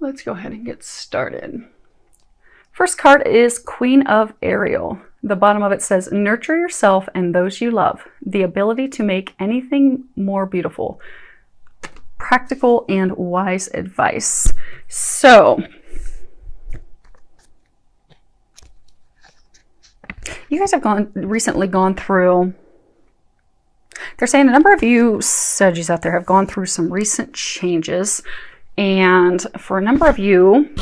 let's go ahead and get started. First card is Queen of Ariel. The bottom of it says, nurture yourself and those you love. The ability to make anything more beautiful. Practical and wise advice. So, you guys have recently gone through, they're saying a number of you Saggies out there have gone through some recent changes. And for a number of you,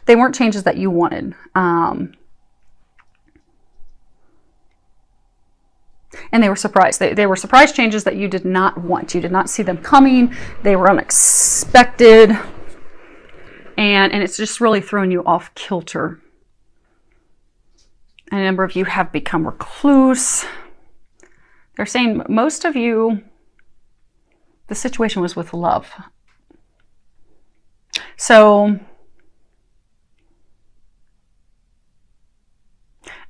they weren't changes that you wanted. And they were surprised. They were surprise changes that you did not want. You did not see them coming. They were unexpected. And it's just really thrown you off kilter. And a number of you have become recluse. They're saying most of you, the situation was with love. So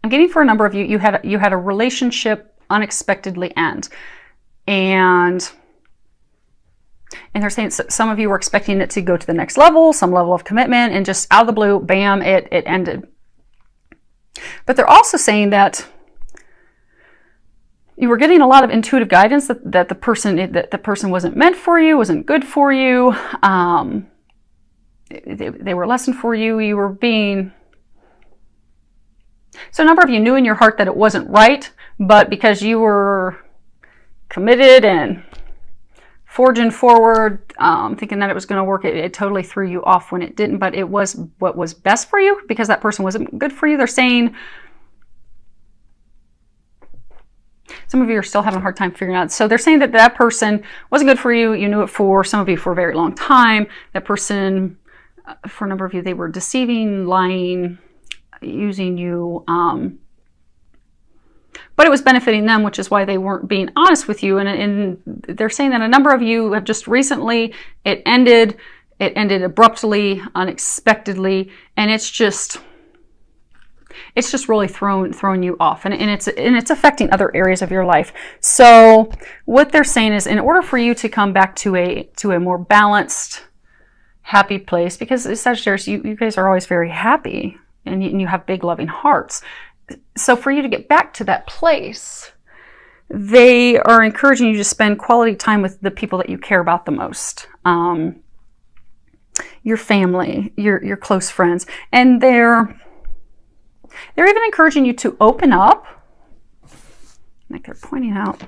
I'm getting for a number of you, you had a relationship unexpectedly end. And they're saying some of you were expecting it to go to the next level, some level of commitment, and just out of the blue, bam, it ended. But they're also saying that you were getting a lot of intuitive guidance that the person wasn't meant for you, wasn't good for you. They were a lesson for you. You were being... So a number of you knew in your heart that it wasn't right, but because you were committed and forging forward, thinking that it was going to work, it totally threw you off when it didn't, but it was what was best for you because that person wasn't good for you. They're saying some of you are still having a hard time figuring out. So they're saying that that person wasn't good for you. You knew it for some of you for a very long time. That person, for a number of you, they were deceiving, lying, using you, but it was benefiting them, which is why they weren't being honest with you. And they're saying that a number of you have just recently, it ended abruptly, unexpectedly, and it's just really thrown you off, and it's affecting other areas of your life. So what they're saying is, in order for you to come back to a more balanced, happy place, because Sagittarius, you guys are always very happy. And you have big loving hearts. So for you to get back to that place, they are encouraging you to spend quality time with the people that you care about the most. Your family, your close friends. And they're even encouraging you to open up. Like they're pointing out.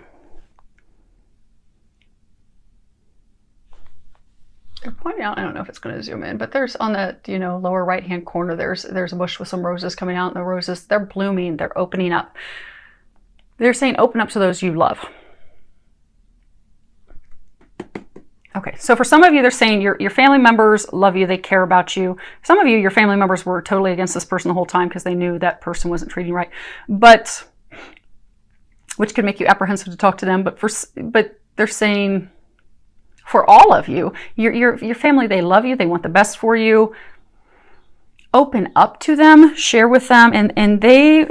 They're pointing out, I don't know if it's going to zoom in, but there's on the, lower right-hand corner, there's a bush with some roses coming out, and the roses, they're blooming, they're opening up. They're saying open up to those you love. Okay, so for some of you, they're saying your family members love you, they care about you. Some of you, your family members were totally against this person the whole time because they knew that person wasn't treating you right, which could make you apprehensive to talk to them, but they're saying... For all of you, your family, they love you. They want the best for you. Open up to them, share with them, and they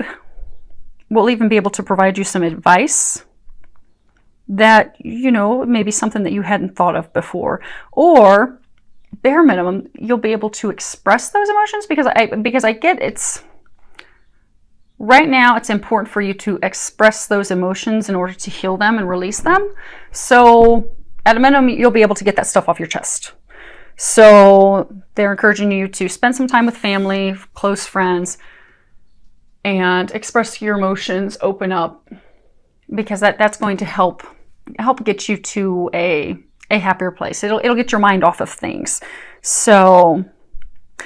will even be able to provide you some advice that, maybe something that you hadn't thought of before. Or, bare minimum, you'll be able to express those emotions because I get it's... Right now, it's important for you to express those emotions in order to heal them and release them. So... At a minimum, you'll be able to get that stuff off your chest. So they're encouraging you to spend some time with family, close friends, and express your emotions, open up, because that's going to help get you to a happier place. It'll get your mind off of things. So,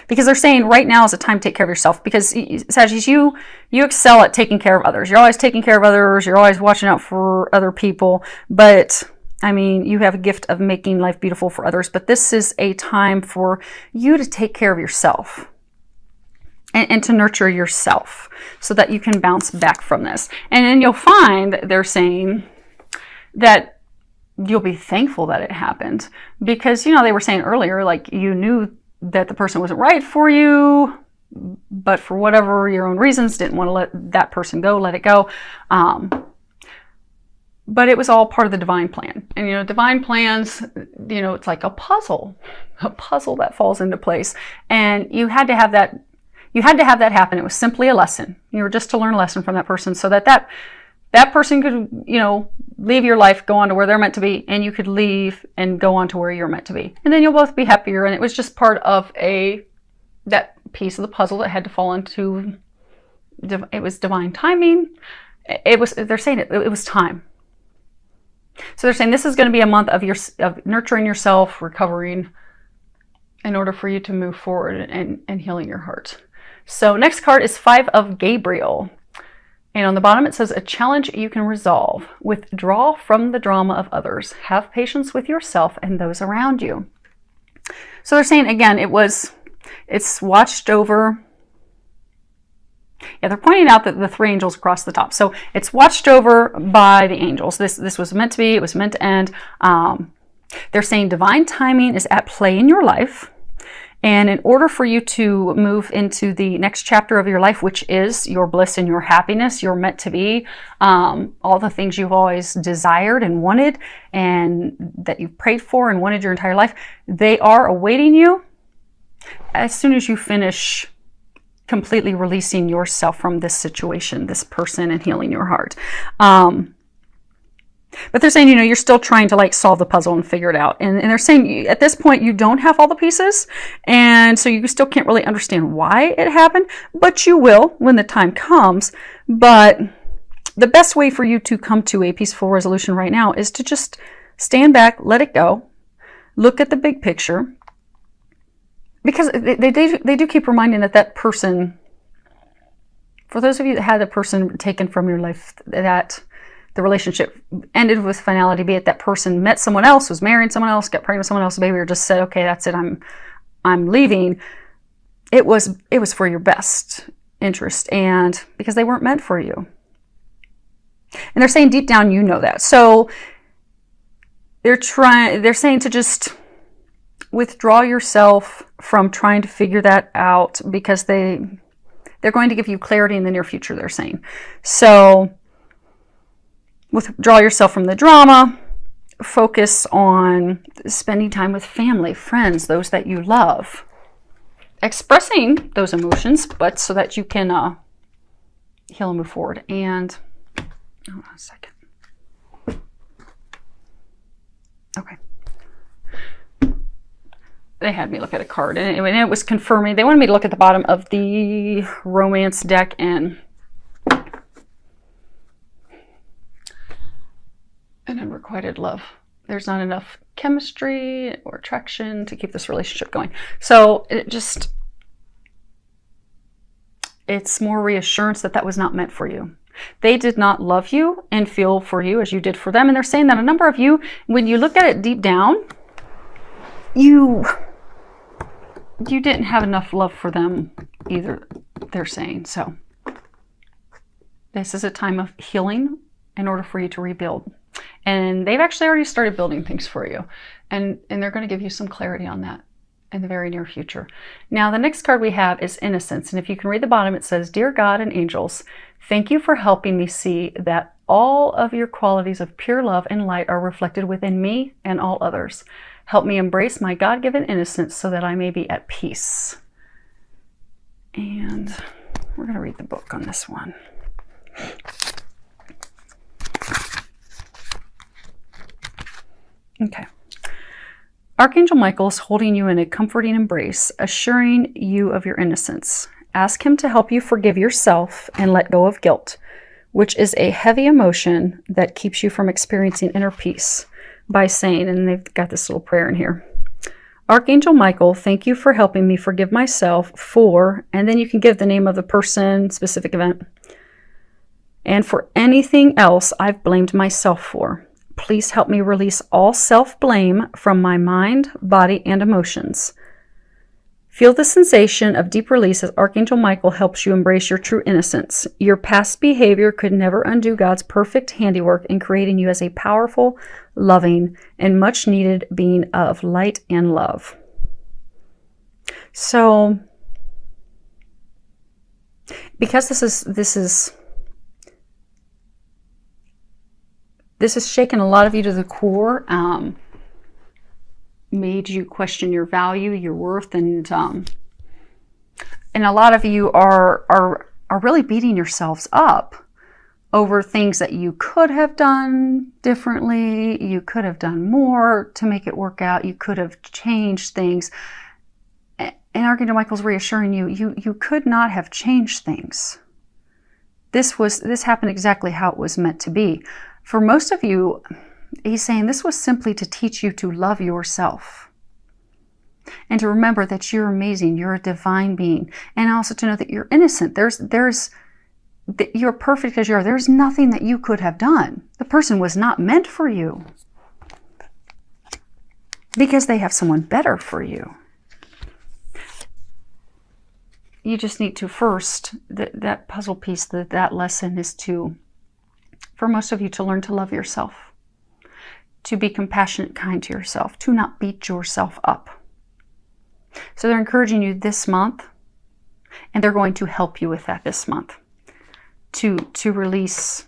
because they're saying right now is a time to take care of yourself, because Saggies, you excel at taking care of others. You're always taking care of others. You're always watching out for other people, but... you have a gift of making life beautiful for others, but this is a time for you to take care of yourself and to nurture yourself so that you can bounce back from this. And then you'll find, they're saying, that you'll be thankful that it happened because, they were saying earlier, like you knew that the person wasn't right for you, but for whatever your own reasons, didn't want to let that person go, let it go. but it was all part of the divine plan. And, you know, divine plans, you know, it's like a puzzle that falls into place. And you had to have that happen. It was simply a lesson. You were just to learn a lesson from that person, so that person could, you know, leave your life, go on to where they're meant to be, and you could leave and go on to where you're meant to be. And then you'll both be happier. And it was just part of that piece of the puzzle that had to fall into, it was divine timing. They're saying it was time. So they're saying this is going to be a month of nurturing yourself, recovering, in order for you to move forward and healing your heart. So next card is 5 of Gabriel. And on the bottom it says, a challenge you can resolve. Withdraw from the drama of others. Have patience with yourself and those around you. So they're saying, again, it's watched over. Yeah, they're pointing out that the 3 angels across the top. So it's watched over by the angels. This was meant to be. It was meant to end. They're saying divine timing is at play in your life. And in order for you to move into the next chapter of your life, which is your bliss and your happiness, you're meant to be, all the things you've always desired and wanted and that you've prayed for and wanted your entire life, they are awaiting you as soon as you finish completely releasing yourself from this situation, this person, and healing your heart. But they're saying, you know, you're still trying to like solve the puzzle and figure it out. And they're saying at this point, you don't have all the pieces. And so you still can't really understand why it happened, but you will when the time comes. But the best way for you to come to a peaceful resolution right now is to just stand back, let it go, look at the big picture. Because they do keep reminding that person, for those of you that had the person taken from your life, that the relationship ended with finality, be it that person met someone else, was marrying someone else, got pregnant with someone else, baby, or just said, okay, that's it, I'm leaving. It was for your best interest, and because they weren't meant for you. And they're saying deep down, you know that. So they're saying to just withdraw yourself from trying to figure that out, because they're going to give you clarity in the near future, they're saying. So withdraw yourself from the drama, focus on spending time with family, friends, those that you love, expressing those emotions, but so that you can heal and move forward. And hold on a second. Okay. They had me look at a card, and it was confirming. They wanted me to look at the bottom of the romance deck, and unrequited love. There's not enough chemistry or attraction to keep this relationship going. So it's more reassurance that was not meant for you. They did not love you and feel for you as you did for them. And they're saying that a number of you, when you look at it deep down, you didn't have enough love for them either, they're saying. So this is a time of healing in order for you to rebuild. And they've actually already started building things for you. And they're going to give you some clarity on that in the very near future. Now, the next card we have is Innocence. And if you can read the bottom, it says, Dear God and angels, thank you for helping me see that all of your qualities of pure love and light are reflected within me and all others. Help me embrace my God-given innocence so that I may be at peace. And we're going to read the book on this one. Okay. Archangel Michael is holding you in a comforting embrace, assuring you of your innocence. Ask him to help you forgive yourself and let go of guilt, which is a heavy emotion that keeps you from experiencing inner peace, by saying, and they've got this little prayer in here, Archangel Michael, thank you for helping me forgive myself for, and then you can give the name of the person, specific event, and for anything else I've blamed myself for. Please help me release all self-blame from my mind, body, and emotions. Feel the sensation of deep release as Archangel Michael helps you embrace your true innocence. Your past behavior could never undo God's perfect handiwork in creating you as a powerful, loving, and much-needed being of light and love. So, because this This has shaken a lot of you to the core, made you question your value, your worth, and a lot of you are really beating yourselves up over things that you could have done differently. You could have done more to make it work out. You could have changed things. And Archangel Michael's reassuring you, you could not have changed things. This happened exactly how it was meant to be. For most of you, he's saying this was simply to teach you to love yourself. And to remember that you're amazing, you're a divine being. And also to know that you're innocent. You're perfect as you are. There's nothing that you could have done. The person was not meant for you. Because they have someone better for you. You just need to first, that puzzle piece, that lesson is for most of you to learn to love yourself. To be compassionate, kind to yourself. To not beat yourself up. So they're encouraging you this month, and they're going to help you with that this month. To release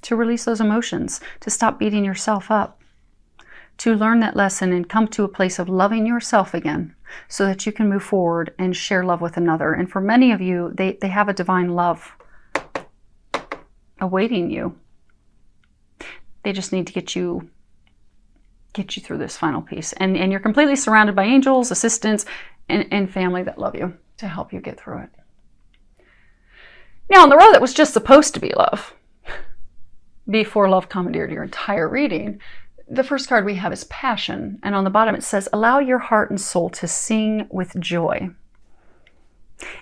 those emotions, to stop beating yourself up, to learn that lesson and come to a place of loving yourself again so that you can move forward and share love with another. And for many of you, they have a divine love awaiting you. They just need to get you through this final piece. And you're completely surrounded by angels, assistants, and family that love you to help you get through it. Now, on the road that was just supposed to be love, before love commandeered your entire reading, the first card we have is passion. And on the bottom it says, allow your heart and soul to sing with joy.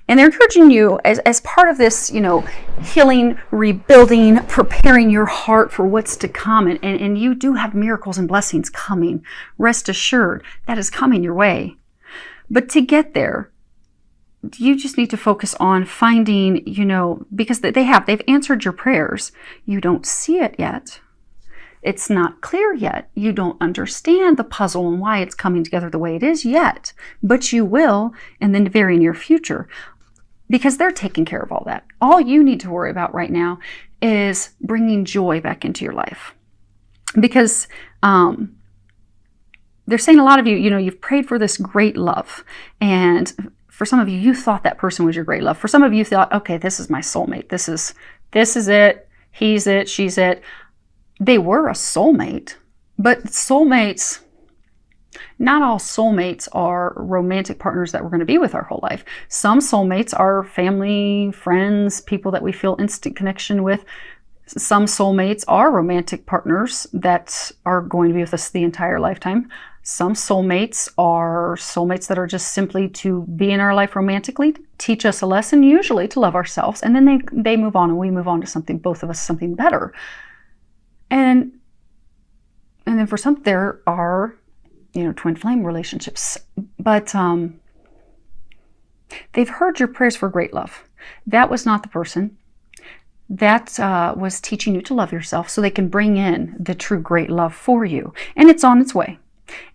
And they're encouraging you as part of this, healing, rebuilding, preparing your heart for what's to come. And you do have miracles and blessings coming. Rest assured, that is coming your way. But to get there, you just need to focus on finding, because they've answered your prayers. You don't see it yet. It's not clear yet. You don't understand the puzzle and why it's coming together the way it is yet, but you will in the very near future, because they're taking care of all that. All you need to worry about right now is bringing joy back into your life, because they're saying a lot of you, you've prayed for this great love, and for some of you, you thought that person was your great love. For some of you thought, okay, this is my soulmate. This is it. He's it. She's it. They were a soulmate, but soulmates, not all soulmates are romantic partners that we're going to be with our whole life. Some soulmates are family, friends, people that we feel instant connection with. Some soulmates are romantic partners that are going to be with us the entire lifetime. Some soulmates are soulmates that are just simply to be in our life romantically, teach us a lesson, usually to love ourselves, and then they move on and we move on to something, both of us, something better. And then for some, there are, twin flame relationships. But they've heard your prayers for great love. That was not the person. That was teaching you to love yourself so they can bring in the true great love for you. And it's on its way.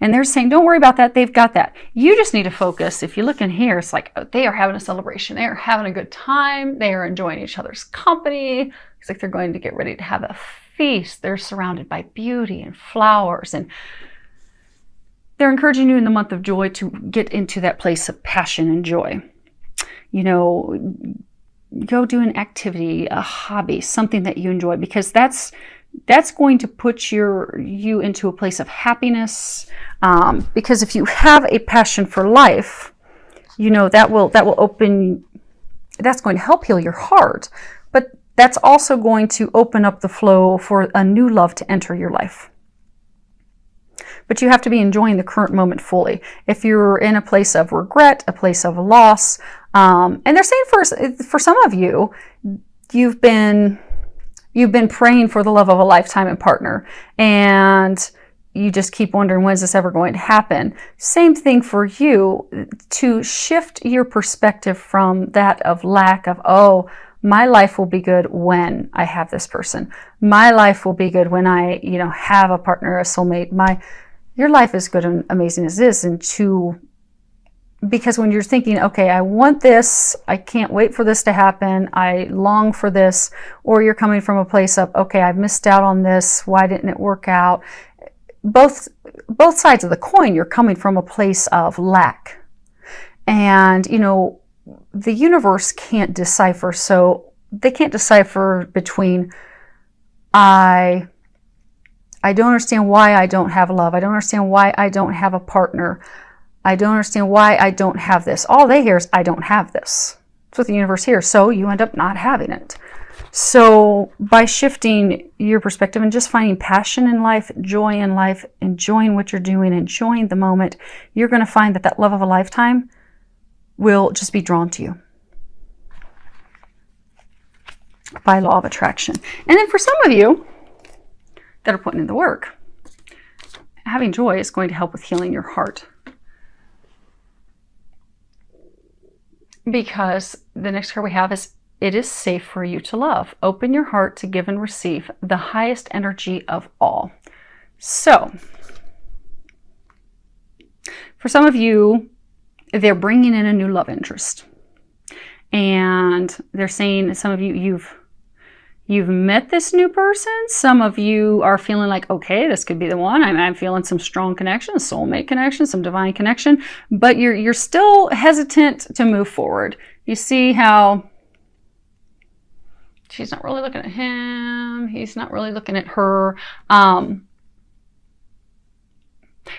And they're saying, don't worry about that. They've got that. You just need to focus. If you look in here, it's like they are having a celebration. They are having a good time. They are enjoying each other's company. It's like they're going to get ready to have a feast. They're surrounded by beauty and flowers. And they're encouraging you in the month of joy to get into that place of passion and joy. Go do an activity, a hobby, something that you enjoy, because that's going to put you into a place of happiness. Because if you have a passion for life, that will open. That's going to help heal your heart, but that's also going to open up the flow for a new love to enter your life. But you have to be enjoying the current moment fully. If you're in a place of regret, a place of loss, and they're saying for some of you, you've been praying for the love of a lifetime and partner, and you just keep wondering, when is this ever going to happen? Same thing for you, to shift your perspective from that of lack of, my life will be good when I have this person. My life will be good when I, have a partner, a soulmate. Your life is good and amazing as it is, and to because when you're thinking, okay, I want this, I can't wait for this to happen, I long for this, or you're coming from a place of, okay, I've missed out on this, why didn't it work out? Both sides of the coin, you're coming from a place of lack. And, you know, the universe can't decipher. So they can't decipher between I don't understand why I don't have love. I don't understand why I don't have a partner. I don't understand why I don't have this. All they hear is I don't have this. That's what the universe hears. So you end up not having it. So by shifting your perspective and just finding passion in life, joy in life, enjoying what you're doing, enjoying the moment, you're going to find that that love of a lifetime will just be drawn to you by law of attraction. And then for some of you that are putting in the work, having joy is going to help with healing your heart. Because the next card we have is, it is safe for you to love. Open your heart to give and receive the highest energy of all. So, for some of you, they're bringing in a new love interest. And they're saying, some of you, you've met this new person. Some of you are feeling like, okay, this could be the one. I'm feeling some strong connection, a soulmate connection, some divine connection, but you're still hesitant to move forward. You see how she's not really looking at him. He's not really looking at her.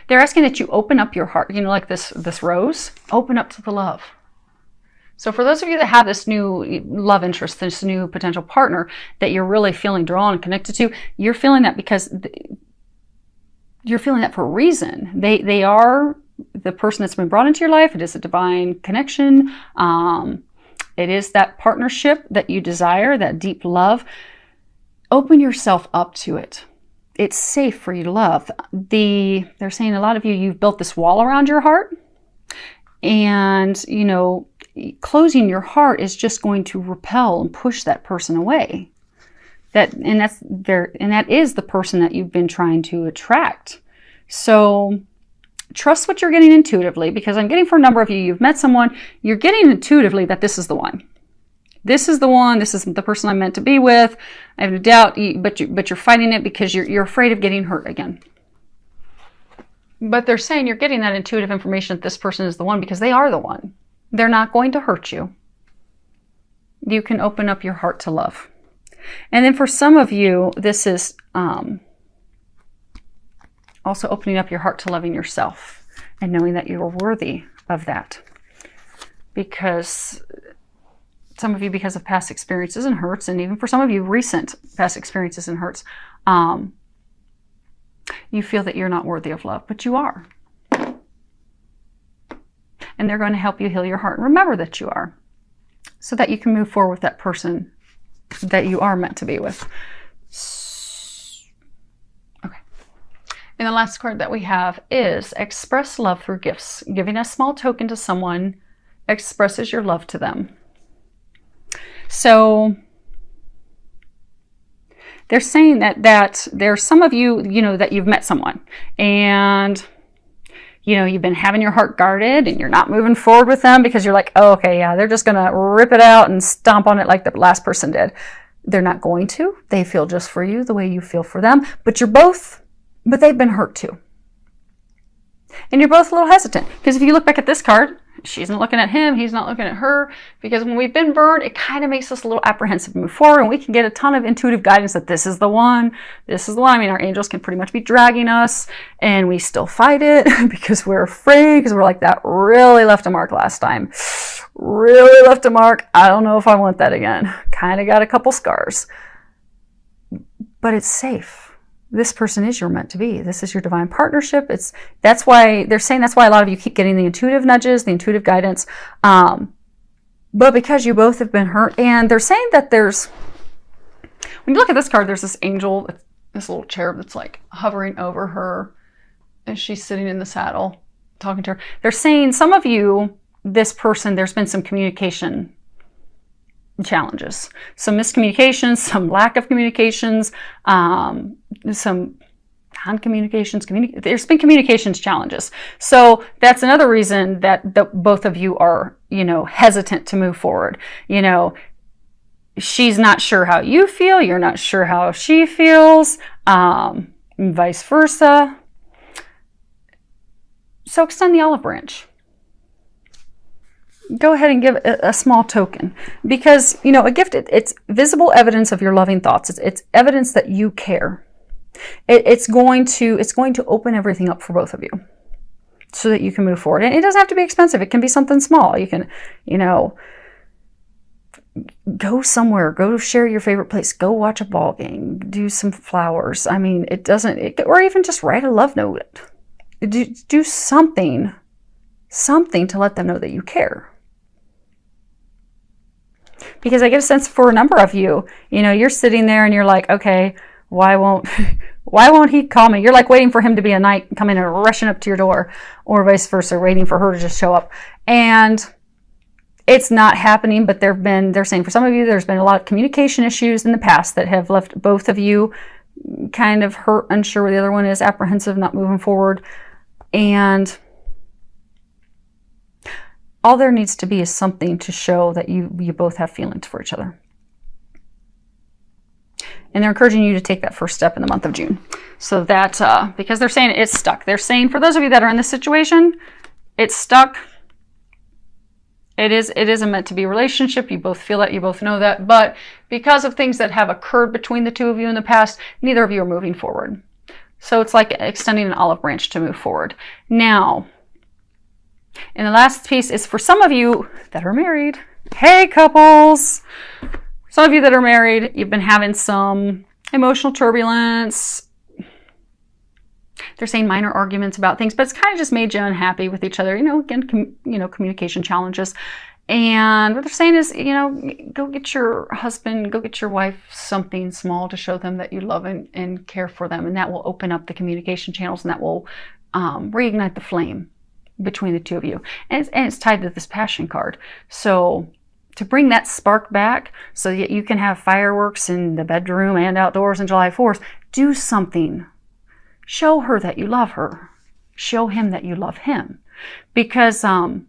They're asking that you open up your heart, you know, like this rose, open up to the love. So for those of you that have this new love interest, this new potential partner that you're really feeling drawn and connected to, you're feeling that because you're feeling that for a reason. They are the person that's been brought into your life. It is a divine connection. It is that partnership that you desire, that deep love. Open yourself up to it. It's safe for you to love. They're saying a lot of you, you've built this wall around your heart, and, you know, closing your heart is just going to repel and push that person away. That is the person that you've been trying to attract. So trust what you're getting intuitively, because I'm getting for a number of you, you've met someone, you're getting intuitively that this is the one. This is the one, this is the person I'm meant to be with. I have no doubt, but you're fighting it because you're afraid of getting hurt again. But they're saying you're getting that intuitive information that this person is the one because they are the one. They're not going to hurt you. You can open up your heart to love. And then for some of you, this is also opening up your heart to loving yourself and knowing that you're worthy of that. Because some of you, because of past experiences and hurts, and even for some of you, recent past experiences and hurts, you feel that you're not worthy of love, but you are. And they're going to help you heal your heart and remember that you are, so that you can move forward with that person that you are meant to be with. Okay. And the last card that we have is express love through gifts. Giving a small token to someone expresses your love to them. So they're saying that there's some of you, you know, that you've met someone and, you know, you've been having your heart guarded and you're not moving forward with them because you're like, oh, okay, yeah, they're just going to rip it out and stomp on it like the last person did. They're not going to. They feel just for you the way you feel for them, but they've been hurt too. And you're both a little hesitant because if you look back at this card, she's not looking at him, he's not looking at her, because when we've been burned, it kind of makes us a little apprehensive to move forward, and we can get a ton of intuitive guidance that this is the one, this is the one. I mean, our angels can pretty much be dragging us, and we still fight it because we're afraid, because we're like, that really left a mark last time. Really left a mark. I don't know if I want that again. Kind of got a couple scars. But it's safe. This person is your meant to be. This is your divine partnership. That's why they're saying, that's why a lot of you keep getting the intuitive nudges, the intuitive guidance. But because you both have been hurt, and they're saying that when you look at this card, there's this angel, this little cherub that's like hovering over her as she's sitting in the saddle talking to her. They're saying some of you, this person, there's been some communication challenges, some miscommunications, some lack of communications, some non-communications, there's been communications challenges. So that's another reason that both of you are, hesitant to move forward. She's not sure how you feel. You're not sure how she feels, vice versa. So extend the olive branch. Go ahead and give a small token, because a gift, it's visible evidence of your loving thoughts. It's evidence that you care. It's going to open everything up for both of you so that you can move forward. And it doesn't have to be expensive. It can be something small. You can go somewhere, go share your favorite place, go watch a ball game, do some flowers. I mean, or even just write a love note. Do something to let them know that you care. Because I get a sense for a number of you, you're sitting there and you're like, okay, why won't he call me? You're like waiting for him to be a knight and come in and rushing up to your door, or vice versa, waiting for her to just show up. And it's not happening, but they're saying for some of you, there's been a lot of communication issues in the past that have left both of you kind of hurt, unsure where the other one is, apprehensive, not moving forward. And all there needs to be is something to show that you both have feelings for each other. And they're encouraging you to take that first step in the month of June. So that, because they're saying it's stuck. They're saying for those of you that are in this situation, it's stuck. It is a meant to be relationship. You both feel that, you both know that. But because of things that have occurred between the two of you in the past, neither of you are moving forward. So it's like extending an olive branch to move forward. Now, and the last piece is for some of you that are married. Hey, couples. Some of you that are married, you've been having some emotional turbulence. They're saying minor arguments about things, but it's kind of just made you unhappy with each other. Again, communication challenges. And what they're saying is, go get your husband, go get your wife something small to show them that you love and care for them. And that will open up the communication channels, and that will reignite the flame between the two of you. And it's tied to this passion card. So to bring that spark back so that you can have fireworks in the bedroom and outdoors on July 4th, do something. Show her that you love her. Show him that you love him. Because they're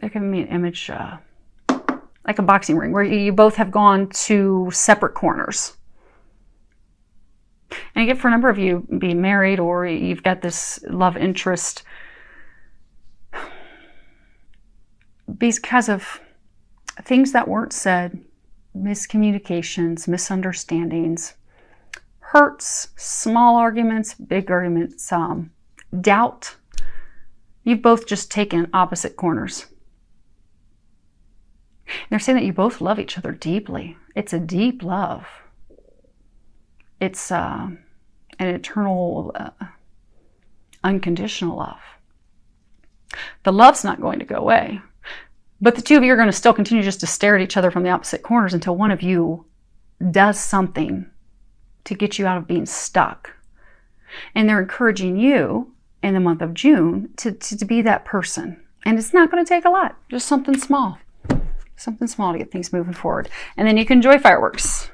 giving me an image like a boxing ring where you both have gone to separate corners. And again, for a number of you being married, or you've got this love interest, because of things that weren't said, miscommunications, misunderstandings, hurts, small arguments, big arguments, doubt, you've both just taken opposite corners. They're saying that you both love each other deeply. It's a deep love. It's an eternal, unconditional love. The love's not going to go away. But the two of you are going to still continue just to stare at each other from the opposite corners until one of you does something to get you out of being stuck. And they're encouraging you in the month of June to be that person. And it's not going to take a lot, just something small. Something small to get things moving forward. And then you can enjoy fireworks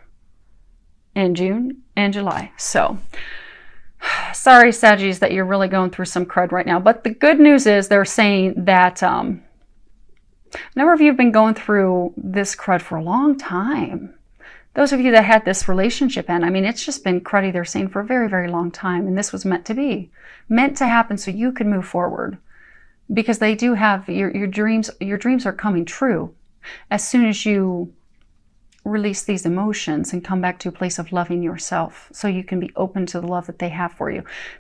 in June and July. So, sorry, Saggies, that you're really going through some crud right now. But the good news is they're saying that a number of you have been going through this crud for a long time. Those of you that had this relationship end, it's just been cruddy, they're saying, for a very, very long time. And this was meant to be. Meant to happen so you could move forward. Because they do have, your dreams are coming true. As soon as you release these emotions and come back to a place of loving yourself, so you can be open to the love that they have for you.